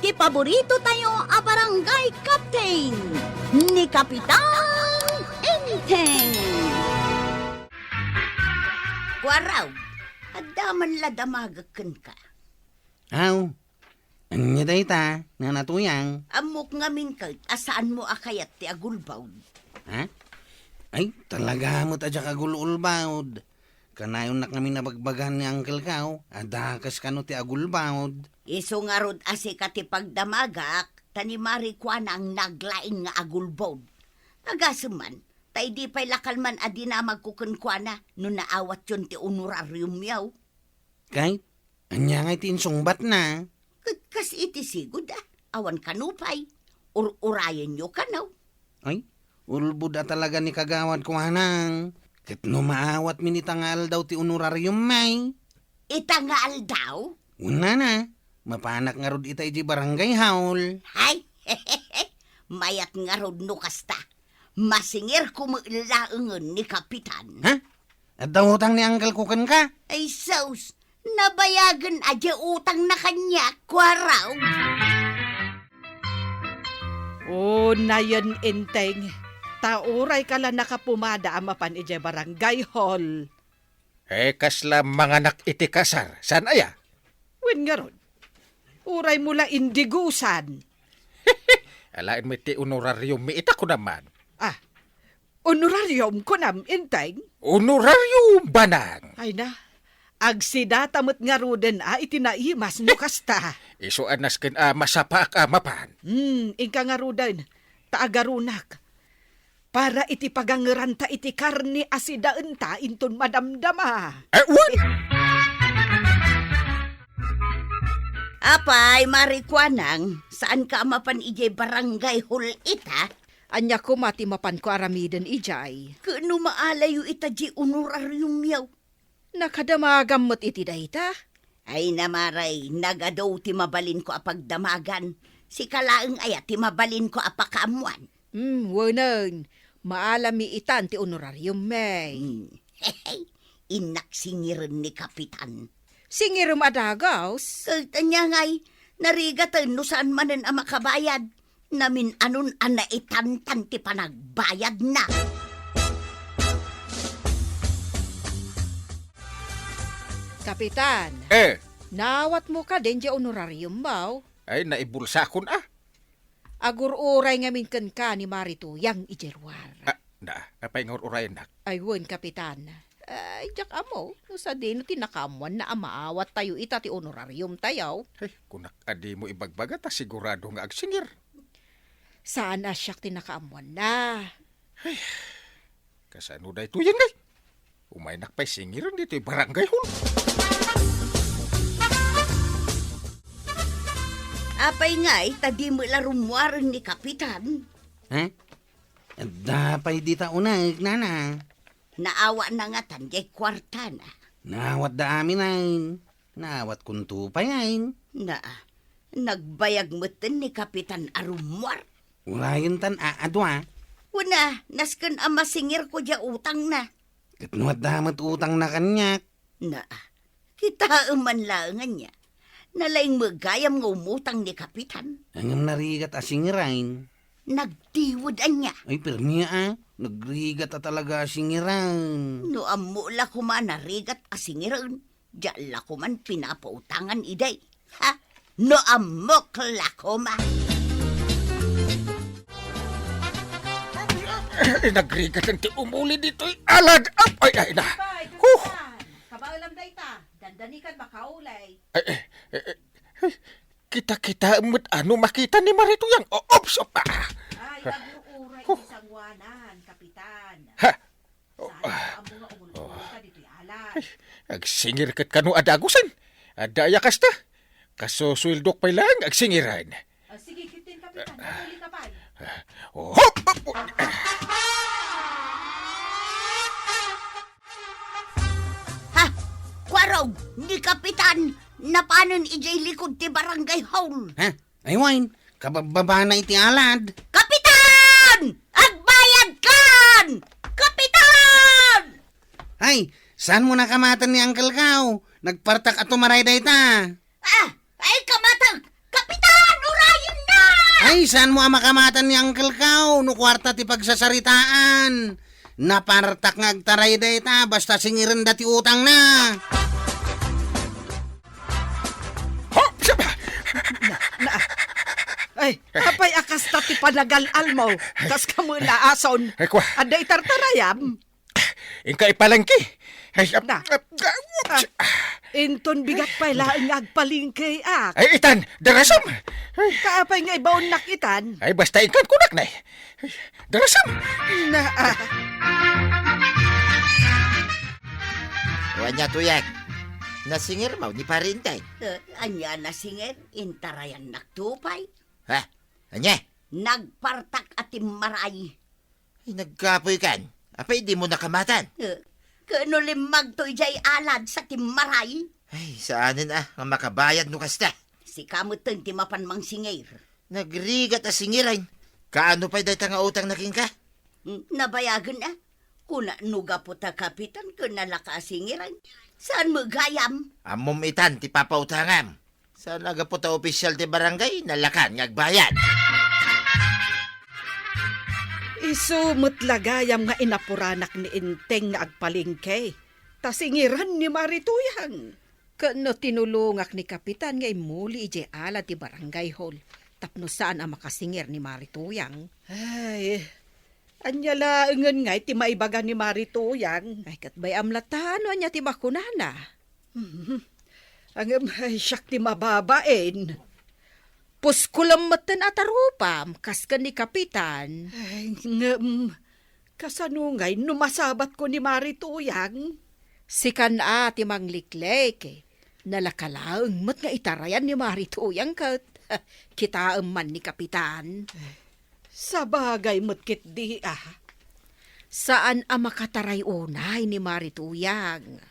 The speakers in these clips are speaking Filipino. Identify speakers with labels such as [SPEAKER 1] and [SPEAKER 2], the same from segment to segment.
[SPEAKER 1] ti paborito tayo a barangay captain ni Kapitan Enteng.
[SPEAKER 2] Kwaraw, adaman la damagakan ka.
[SPEAKER 3] Aw, anya dayta, nga natuyang.
[SPEAKER 2] Amok ngamin ka, asaan mo akayat ti agulbaw?
[SPEAKER 3] Ha? Ay, talaga mo tadya kagululbawd. Kanayon na kami nabagbagan ni Uncle Kao, adakas ka no ti agulbawd.
[SPEAKER 2] Iso nga rod ase ka ti pagdamagak, tanimari kwa na ang naglaing nga agulbaw. Agasuman, tay di pa'y lakalman adi na magkukunkwana no naawat yun ti honorarium yaw.
[SPEAKER 3] Kay, anya nga tinsungbat na.
[SPEAKER 2] Kas iti sigod awan kanupay, urayan nyo kanaw.
[SPEAKER 3] Ay, ulbud talaga ni kagawad ko hanang. Kat no maawat minitangal daw ti honorarium may.
[SPEAKER 2] Itangal daw?
[SPEAKER 3] Una na, mapanak nga rod itay di barangay haul.
[SPEAKER 2] Hay, mayat nga rod no kasta. Masingir kumulaangan ni Kapitan.
[SPEAKER 3] Ha? At daw utang ni Uncle Kukan ka?
[SPEAKER 2] Ay saus, nabayagan adya utang na kanya, kwaraw.
[SPEAKER 4] Oh, nayon Enteng. Tauray ka lang nakapumada amapan ije barangay hall.
[SPEAKER 5] Kasla mga anak iti kasar. San aya?
[SPEAKER 4] Wen nga ron. Uray mula indigusan.
[SPEAKER 5] Alain mo iti honorarium mi ita ko naman.
[SPEAKER 4] Ah, honorarium ko nam, Enteng.
[SPEAKER 5] Honorarium banang.
[SPEAKER 4] Ay na, agsidatamot nga ruden itinaimas no kasta.
[SPEAKER 5] Iso anas ken masapak mapan.
[SPEAKER 4] Ingka nga ruden, taagarunak. Para iti pagangeranta iti karni asidaan ta inton madamdama.
[SPEAKER 5] Wan!
[SPEAKER 2] Apay, marikwanang, saan ka amapan ije barangay hall ita?
[SPEAKER 4] Anya ko mati mapan ko aramiden ijay.
[SPEAKER 2] Kano maalayo ita di honorarium yaw?
[SPEAKER 4] Nakadamagamot iti dayta.
[SPEAKER 2] Ay namaray, nagadaw ti mabalin ko apagdamagan. Si kalaeng aya ti mabalin ko apakaamuan.
[SPEAKER 4] Wanan. Maalami itan ti honorarium may.
[SPEAKER 2] Hehe, inaksingiran ni Kapitan.
[SPEAKER 4] Singirum adagaws.
[SPEAKER 2] Kanya ngay, narigatan no saan manen ang makabayad. Namin anon ana itantan ti panagbayad na.
[SPEAKER 4] Kapitan, nawat mo ka din di honorarium baw.
[SPEAKER 5] Ay, naibulsa kon
[SPEAKER 4] Agur-uray ngamin kan ka ni Marito yang ijerwar.
[SPEAKER 5] Apay nga urayan nak.
[SPEAKER 4] Ay wen, Kapitan. Ay, jak amo, no sa din tinakamuan na amaawat tayo ita ti honorarium tayaw.
[SPEAKER 5] Ay, kunak adi mo ibagbaga ta sigurado nga agsingir.
[SPEAKER 4] Saan asyak tinakaamuan na?
[SPEAKER 5] Kasano day tuyan ngay? Umay nakpay singiran dito barangay hall.
[SPEAKER 2] Apay ngay, tadi mo larumwaran ni Kapitan.
[SPEAKER 3] Ha? Dapay di ta unag, nana.
[SPEAKER 2] Naawa na nga tanjay kwarta na.
[SPEAKER 3] Nawat da amin ay. Nawat kunto pa yan.
[SPEAKER 2] Na, nagbayag mo ni Kapitan arumwar.
[SPEAKER 3] Urayan tan aadwa.
[SPEAKER 2] Una, nasken ang masingir ko dya utang na.
[SPEAKER 3] Katnuat damat utang na kanyak.
[SPEAKER 2] Na, kita man langan niya. Nalaing magayam ng umutang ni Kapitan.
[SPEAKER 3] Hanggang narigat asingirain.
[SPEAKER 2] Nagdiwod niya.
[SPEAKER 3] Ay, perniya nagrigat talaga asingiran.
[SPEAKER 2] No amula ko man narigat asingiran. Diyan la ko man pinapautangan iday. Ha? No amok la ko man.
[SPEAKER 5] Nagrigat ang ti umuli dito. Alag! Ay na!
[SPEAKER 4] Kabaalam dayta. Dandanikan makaulay.
[SPEAKER 5] Kita-kita mo't ano makita ni Marito yang oops!
[SPEAKER 4] Ay, agur-uray isang wanan, Kapitan.
[SPEAKER 5] Ha?
[SPEAKER 4] Saan ang mga umulong ka dito'y alat?
[SPEAKER 5] Agsingir kat kanu adagusan. Adaya kasta. Kaso swildok pa lang agsingiran.
[SPEAKER 4] Sige, Kitin, Kapitan. Natuli ka pa.
[SPEAKER 5] Hop!
[SPEAKER 2] Ha? Kwaraw, ni Kapitan, napanan ijay likod ti barangay hall.
[SPEAKER 3] Ha? Ay, wine. Kabababa na iti alad.
[SPEAKER 2] Kapitan! Agbayad kan! Kapitan!
[SPEAKER 3] Ay, saan mo nakamatan ni Uncle Kao? Nagpartak at tumaray day ta.
[SPEAKER 2] Ay, kamatag! Kapitan! Ura!
[SPEAKER 3] Ay, saan mo makamatan ni Uncle Kao? No kwarta ti pagsasaritaan. Napartak nga agtaray dayta, basta singirin dati utang na.
[SPEAKER 5] Ho! Saba!
[SPEAKER 4] Ay, apay akas tati panagal-al mo. Tas kamula ason.
[SPEAKER 5] Ay, kwa.
[SPEAKER 4] Aday tartarayam.
[SPEAKER 5] Ingka ipalangki. Ay,
[SPEAKER 4] Na. Inton bigat pa ilaan nga agpalingkay ak.
[SPEAKER 5] ay, itan, darasam. Ay,
[SPEAKER 4] Kaapay nga ibaon nakitan.
[SPEAKER 5] ay basta ingkan kunak na. Ay, darasam.
[SPEAKER 4] Na,
[SPEAKER 6] Wanya tuyag. Nasingir mo, ni parintay.
[SPEAKER 2] Anya na singer, intarayan naktupay.
[SPEAKER 6] Ha? Anya?
[SPEAKER 2] Nagpartak at maray.
[SPEAKER 6] Ay, nagkapoy kan. Apay, di mo nakamatan.
[SPEAKER 2] Kano limag to jay alad sa timaray.
[SPEAKER 6] Ay, saanin ang makabayad no kasta.
[SPEAKER 2] Si kamutan ti mapan mang singer.
[SPEAKER 6] Nagrigat singiray. Kaano pa'y dahil nga utang naking ka?
[SPEAKER 2] Nabayagan na. Kuna nuga po ta kapitan kunalaka singiran. Saan mo gayam?
[SPEAKER 6] Amom itan, ti papautangam. Sa naga po ta opisyal ti barangay, nalakan ngagbayad.
[SPEAKER 4] isumot lagayam nga inapuranak ni Inteng nga agpalingkay. Tasingiran ni Marituyang. Kano tinulungak ni Kapitan nga imuli ije ala ti barangay hall. Tapno saan ang makasingir ni Marituyang. Ay, anyala engen nga iti maibaga ni Marituyang. Ay, kat bay amlatano anya ti makunana. Ang ay siyak ti mababain. Puskulam matan atarupam, kaskan ni Kapitan. Ay, kasanungay, numasabat ko ni Marituyang. Sikan ti mangliklek, nalakalaang mat nga itarayan ni Marituyang kat. Kita man ni Kapitan. Sa bagay matkit di Saan ang makataray unay ni Marituyang?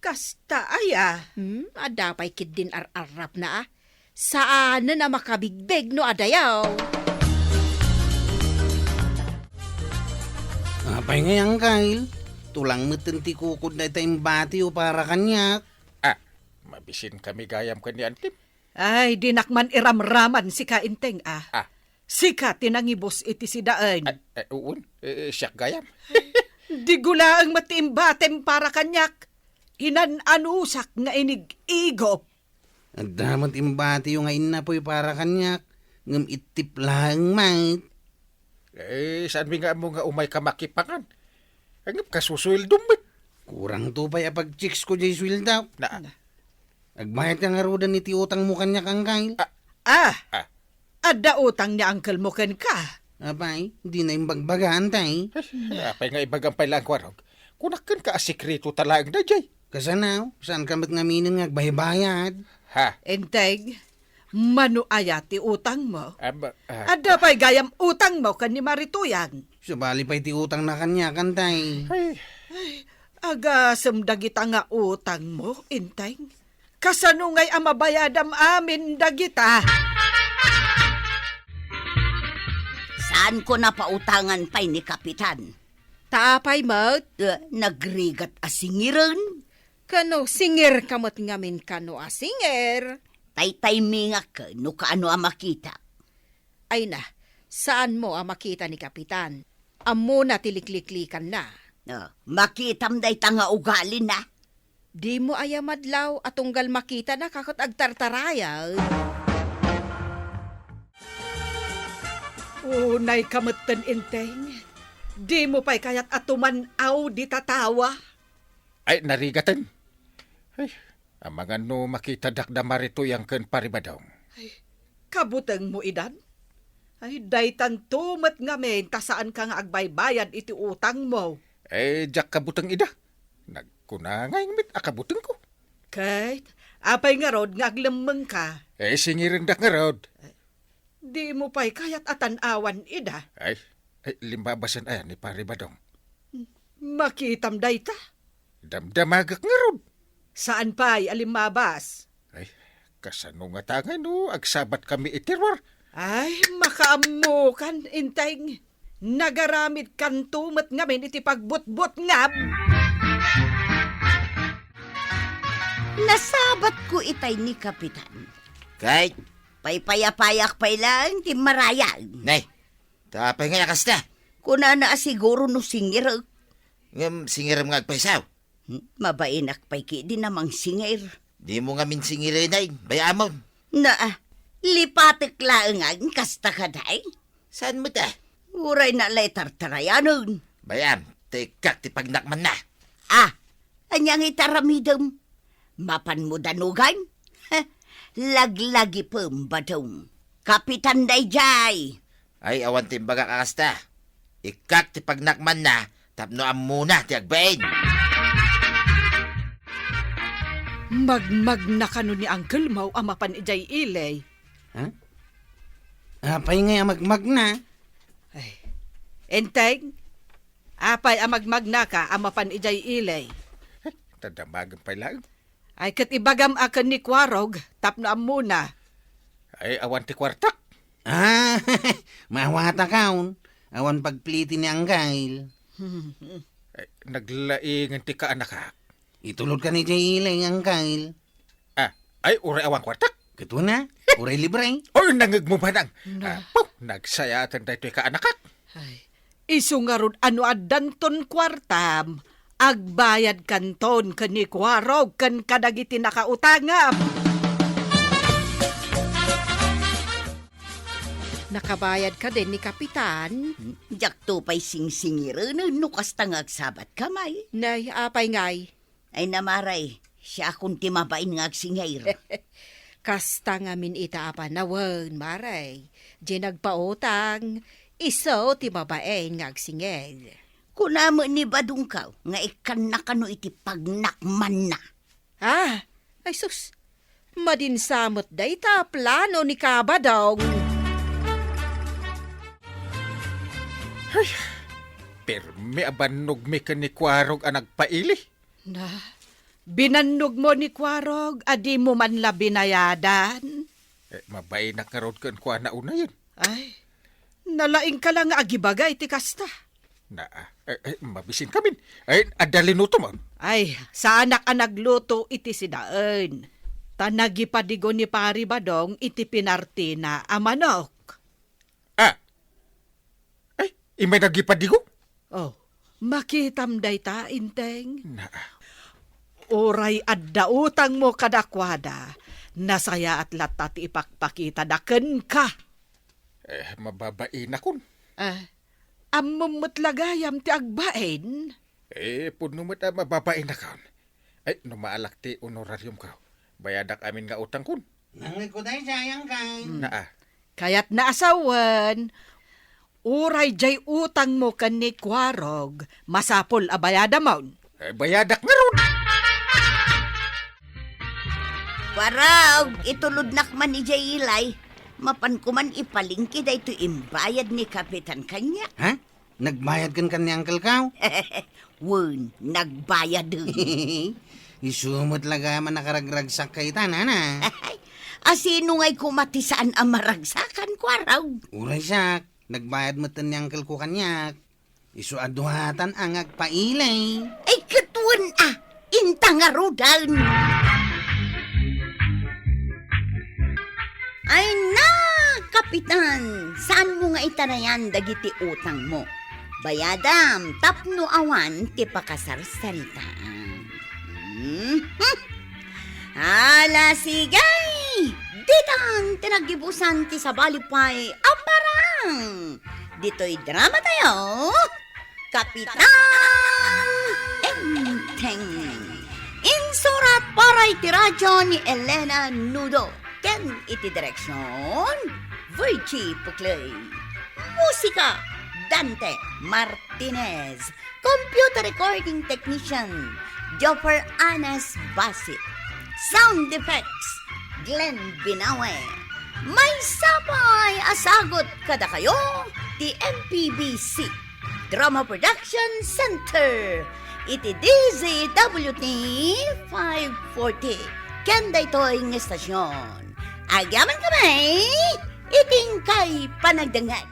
[SPEAKER 4] Kasta aya. Adapay kid din ar-arap na Saan na makabigbeg no adayaw?
[SPEAKER 3] Apay ngayang Kyle, tulang matenti kukod na itayong bati o para kanyak.
[SPEAKER 5] Mabisin kami gayam kanyan, Tim.
[SPEAKER 4] Ay, dinakman iramraman si Kainteng
[SPEAKER 5] Ah.
[SPEAKER 4] Sika tinangibos iti si Daan.
[SPEAKER 5] Uun, siyak gayam.
[SPEAKER 4] Di gulaang matimbatem para kanyak. Inan-anusak nga inig-igop.
[SPEAKER 3] At damat imbati yung ngayon na po'y para kanyak. Ngam itip lang, mate.
[SPEAKER 5] Saan mi nga mo nga umay kamakipangan? Ang kasusuil dumit.
[SPEAKER 3] Kurang to pa'y apag-chicks ko jay swil daw. Agbayad ka nga rodan iti utang mo kanyak ang Kyle.
[SPEAKER 4] Adda utang ni Uncle mo ken ka.
[SPEAKER 3] Apay, hindi na yung bagbagaan tay.
[SPEAKER 5] Apay nga ibagang pailang kwarog. Kunakan ka asikreto talang na jay.
[SPEAKER 3] Kasanaw, saan ka ba't ngaminin nga agbaybayad?
[SPEAKER 5] Ha?
[SPEAKER 4] Enteng, mano ayati utang mo.
[SPEAKER 5] Ada
[SPEAKER 4] Adda pa'y gayam utang mo kan ni Marituyang.
[SPEAKER 3] Sabali pa'y ti utang na kanyakan tay.
[SPEAKER 4] Aga semdagita nga utang mo, Inteng. Kasanungay ang mabayadam amin dagita.
[SPEAKER 2] Saan ko napautangan pa'y ni Kapitan?
[SPEAKER 4] Taapay mo,
[SPEAKER 2] Nagrigat asingiran.
[SPEAKER 4] kano singir kamot ngamin kano asinger.
[SPEAKER 2] Tay-tay mingak ka, no kaano ang makita.
[SPEAKER 4] Ay na, saan mo ang makita ni Kapitan? Amo na tilikliklikan na.
[SPEAKER 2] Makitam day tanga ugali na.
[SPEAKER 4] Di mo ayamadlaw at tunggal makita na kakot agtartaraya. Unay kamutan Inteng. Di mo pa'y kayat atumanaw di tatawa.
[SPEAKER 5] Ay, narigatan. Ay, ang mga no makita dakda marito yang ken paribadong.
[SPEAKER 4] Kabuteng mo idan? Ay, daytan tumat ngamin tasaan ka nga agbaybayad iti utang mo.
[SPEAKER 5] Jak kabutang ida. Nagkunangay ngmit akabutang ko.
[SPEAKER 4] Kahit, apay nga rod nga aglamang ka.
[SPEAKER 5] Singirin dak nga rod.
[SPEAKER 4] Di mo pa'y kayat atanawan ida.
[SPEAKER 5] Ay, limbabasan ayan ni paribadong.
[SPEAKER 4] Makitam dayta.
[SPEAKER 5] Damdamagak nga rod.
[SPEAKER 4] Saan pa'y alimabas?
[SPEAKER 5] Ay, kasano nga tangay no, agsabat kami itirwar.
[SPEAKER 4] Ay, makaamukan, Inteng. Nagaramid kan tumat ngamin iti pagbutbut ngab.
[SPEAKER 2] Nasabat ko itay ni Kapitan.
[SPEAKER 6] Kahit
[SPEAKER 2] Pay-payapayak pay lang, ti marayag.
[SPEAKER 6] Nay, tapay nga yakas na.
[SPEAKER 2] Kuna na siguro no singir.
[SPEAKER 6] Ngam singiram nga agpaisaw.
[SPEAKER 2] Mabainak pay ki di namang singir.
[SPEAKER 6] Di mo nga min singiray, Nay. Bayamon.
[SPEAKER 2] Na, lipatik lang ang kasta ka day.
[SPEAKER 6] Saan mo ta?
[SPEAKER 2] Uray na lay tartarayanon.
[SPEAKER 6] Bayam, tikak ti pagnakman na.
[SPEAKER 2] Anyang itaramidam. Mapan mo danugan? Laglagi pembadong. Kapitan Dayjay.
[SPEAKER 6] Ay, awan timbaga kakasta. Ikak ti pagnakman na, tapno am muna ti agbain.
[SPEAKER 4] Magmag na kano ni Uncle Mau amapan ijay ilay.
[SPEAKER 3] Apay nga magmag na.
[SPEAKER 4] Ay, Enteng, apay amagmag na ka amapan ijay ilay.
[SPEAKER 5] Tadamagan pay lang.
[SPEAKER 4] Ay kat ibagam akan ni Kwarog, tapno am muna.
[SPEAKER 5] Ay, awan ti kwartak.
[SPEAKER 3] Mawata kaon. Awan pagpliti ni Anggail.
[SPEAKER 5] Ay, naglaingan ti kaanak.
[SPEAKER 3] Itulod ka ni Jay Ilay, Anggail.
[SPEAKER 5] Ay, uray awan kwartak.
[SPEAKER 3] Kato na, uray libre.
[SPEAKER 5] Oy, nangag mo ba nang? Nagsayatan tayo ti kaanak.
[SPEAKER 4] Ay, isu nga ron ano adanton kwartam, agbayad kanton kan ni Kwarog kan kadagiti nakautangam. Nakabayad ka din ni Kapitan.
[SPEAKER 2] Jakto pay sing-singir no kasta nga agsabat kamay.
[SPEAKER 4] Nay, apay ngay.
[SPEAKER 2] Ay namaray, siya akong timabain nga agsingir.
[SPEAKER 4] Kasta nga min itaapan na wan, maray. Di nagpautang, iso ti babaen nga agsingel.
[SPEAKER 2] Kunamo ni Badungkaw, nga ikan na kano iti pagnakman na.
[SPEAKER 4] Ay sus, madinsamot day ta plano ni Kabadong.
[SPEAKER 5] Permi abanog mi ka ni Kwarog ang nagpaili.
[SPEAKER 4] Na, binanog mo ni Kwarog, adi mo man la binayadan.
[SPEAKER 5] Mabay na karod kan kwa na una yun.
[SPEAKER 4] Ay, nalaing ka lang nga agibagay ti kasta.
[SPEAKER 5] Mabisin kami. Ay, adalinuto mo.
[SPEAKER 4] Ay, sa anak ang nagluto iti sidaan. Tanagipadigo ni Pari Badong iti pinarti na amanok.
[SPEAKER 5] Ay, imay nagipadigo?
[SPEAKER 4] Oh, makitam day ta, Inteng. Oray adda utang mo kadakwada. Nasaya at latat ipakpakita daken ka.
[SPEAKER 5] Mababain akon.
[SPEAKER 4] Amumutlagayam ti agbain.
[SPEAKER 5] Puno mo't mababain akon. Ay, numaalak ti honorarium ka. Bayadak amin nga utang kun.
[SPEAKER 3] Nanglig ko tayo sayang kay.
[SPEAKER 4] Kaya't naasawan, uray jay utang mo kan ni Kwarog, masapol abayada maun.
[SPEAKER 5] Bayadak nga ron.
[SPEAKER 2] Parag, itulod nakman ni Jay Ilay. Mapan ko man ipalingki da ito imbayad ni Kapitan kanya.
[SPEAKER 3] Nagbayad kan ni Uncle Kaw?
[SPEAKER 2] Wun, nagbayad din.
[SPEAKER 3] Isumot laga man nakaragragsak kay tanana.
[SPEAKER 2] Asino nga'y kumatisaan ang maragsakan, Kwarog?
[SPEAKER 3] Uray siyak, nagbayad mo ni Uncle ko kanyak. Isu aduhatan ang agpailay.
[SPEAKER 2] Ay, katuan intangarudan. Ay na, Kapitan, saan mo nga itanayan dagiti utang mo? Bayadam, tapno awan, ti pakasarsaritaan. Hala, sigay! Ditan, tinagibusan ti sabalipay, ambarang! Dito'y drama tayo, Kapitan Enteng. Insurat para iti radyo ni Elena Nudo. Ken iti direksyon, Virgie Puclay. Musika, Dante Martinez. Computer recording technician, Joffer Anas Basit. Sound effects, Glenn Binawe. May sapay asagot kada kayo, ti MPBC Drama Production Center. Iti DZWT 540. Kanda ito'y ng estasyon. Agyaman kami, iting kay panagdangan.